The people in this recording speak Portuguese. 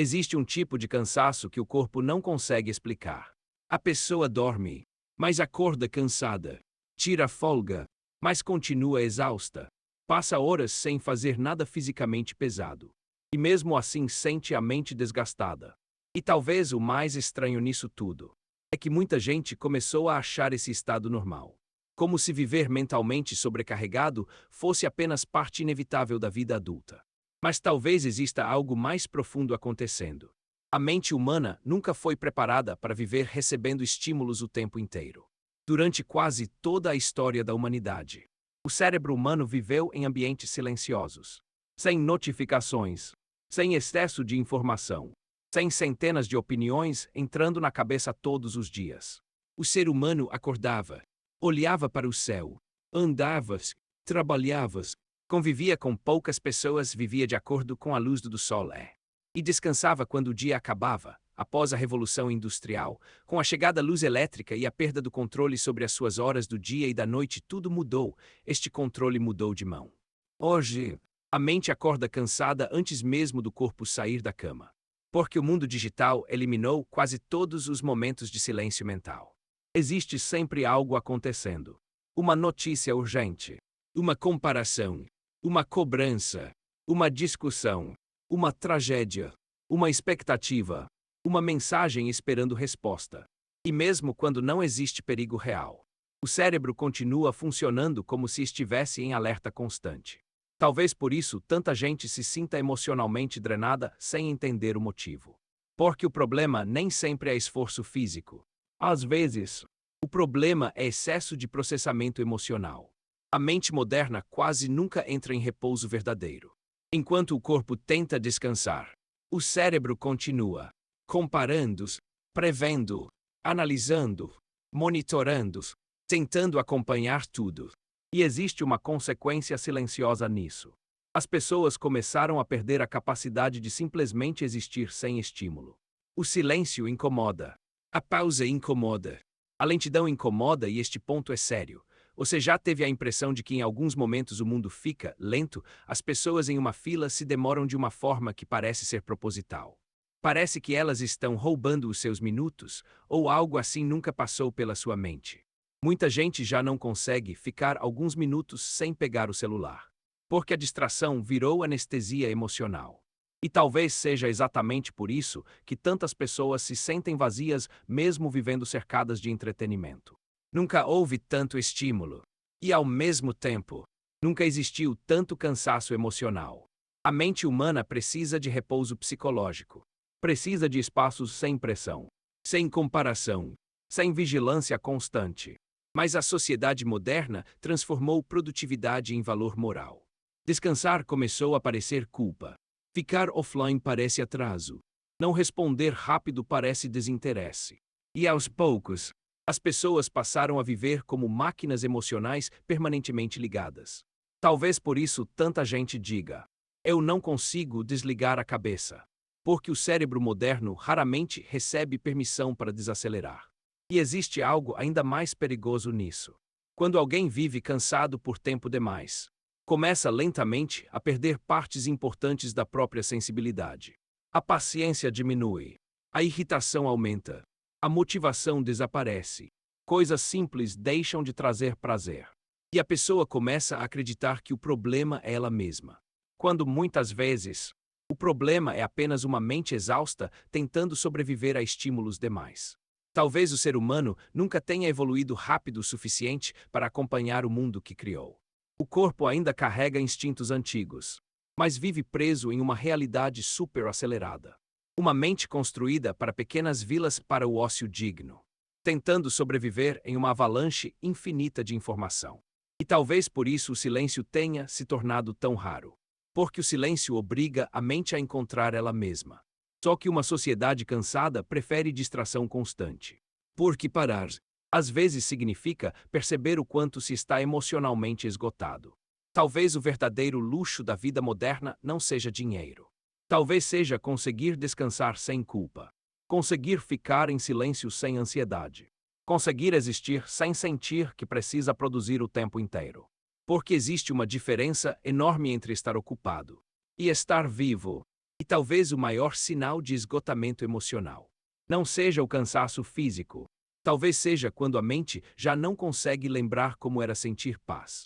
Existe um tipo de cansaço que o corpo não consegue explicar. A pessoa dorme, mas acorda cansada. Tira folga, mas continua exausta. Passa horas sem fazer nada fisicamente pesado. E mesmo assim sente a mente desgastada. E talvez o mais estranho nisso tudo é que muita gente começou a achar esse estado normal. Como se viver mentalmente sobrecarregado fosse apenas parte inevitável da vida adulta. Mas talvez exista algo mais profundo acontecendo. A mente humana nunca foi preparada para viver recebendo estímulos o tempo inteiro. Durante quase toda a história da humanidade, o cérebro humano viveu em ambientes silenciosos, sem notificações, sem excesso de informação, sem centenas de opiniões entrando na cabeça todos os dias. O ser humano acordava, olhava para o céu, andava, trabalhava, convivia com poucas pessoas, vivia de acordo com a luz do sol e descansava quando o dia acabava. Após a Revolução Industrial, com a chegada da luz elétrica e a perda do controle sobre as suas horas do dia e da noite, tudo mudou. Este controle mudou de mão. Hoje, a mente acorda cansada antes mesmo do corpo sair da cama. Porque o mundo digital eliminou quase todos os momentos de silêncio mental. Existe sempre algo acontecendo. Uma notícia urgente, uma comparação, uma cobrança, uma discussão, uma tragédia, uma expectativa, uma mensagem esperando resposta. E mesmo quando não existe perigo real, o cérebro continua funcionando como se estivesse em alerta constante. Talvez por isso tanta gente se sinta emocionalmente drenada sem entender o motivo. Porque o problema nem sempre é esforço físico. Às vezes, o problema é excesso de processamento emocional. A mente moderna quase nunca entra em repouso verdadeiro. Enquanto o corpo tenta descansar, o cérebro continua comparando, prevendo, analisando, monitorando, tentando acompanhar tudo. E existe uma consequência silenciosa nisso. As pessoas começaram a perder a capacidade de simplesmente existir sem estímulo. O silêncio incomoda. A pausa incomoda. A lentidão incomoda e este ponto é sério. Você já teve a impressão de que em alguns momentos o mundo fica lento? As pessoas em uma fila se demoram de uma forma que parece ser proposital. Parece que elas estão roubando os seus minutos, ou algo assim nunca passou pela sua mente. Muita gente já não consegue ficar alguns minutos sem pegar o celular, porque a distração virou anestesia emocional. E talvez seja exatamente por isso que tantas pessoas se sentem vazias mesmo vivendo cercadas de entretenimento. Nunca houve tanto estímulo. E ao mesmo tempo, nunca existiu tanto cansaço emocional. A mente humana precisa de repouso psicológico. Precisa de espaços sem pressão, sem comparação, sem vigilância constante. Mas a sociedade moderna transformou produtividade em valor moral. Descansar começou a parecer culpa. Ficar offline parece atraso. Não responder rápido parece desinteresse. E aos poucos, as pessoas passaram a viver como máquinas emocionais permanentemente ligadas. Talvez por isso tanta gente diga: eu não consigo desligar a cabeça. Porque o cérebro moderno raramente recebe permissão para desacelerar. E existe algo ainda mais perigoso nisso. Quando alguém vive cansado por tempo demais, começa lentamente a perder partes importantes da própria sensibilidade. A paciência diminui, a irritação aumenta, a motivação desaparece. Coisas simples deixam de trazer prazer. E a pessoa começa a acreditar que o problema é ela mesma. Quando muitas vezes, o problema é apenas uma mente exausta tentando sobreviver a estímulos demais. Talvez o ser humano nunca tenha evoluído rápido o suficiente para acompanhar o mundo que criou. O corpo ainda carrega instintos antigos, mas vive preso em uma realidade super acelerada. Uma mente construída para pequenas vilas para o ócio digno, tentando sobreviver em uma avalanche infinita de informação. E talvez por isso o silêncio tenha se tornado tão raro. Porque o silêncio obriga a mente a encontrar ela mesma. Só que uma sociedade cansada prefere distração constante. Porque parar, às vezes significa perceber o quanto se está emocionalmente esgotado. Talvez o verdadeiro luxo da vida moderna não seja dinheiro. Talvez seja conseguir descansar sem culpa. Conseguir ficar em silêncio sem ansiedade. Conseguir existir sem sentir que precisa produzir o tempo inteiro. Porque existe uma diferença enorme entre estar ocupado e estar vivo. E talvez o maior sinal de esgotamento emocional não seja o cansaço físico. Talvez seja quando a mente já não consegue lembrar como era sentir paz.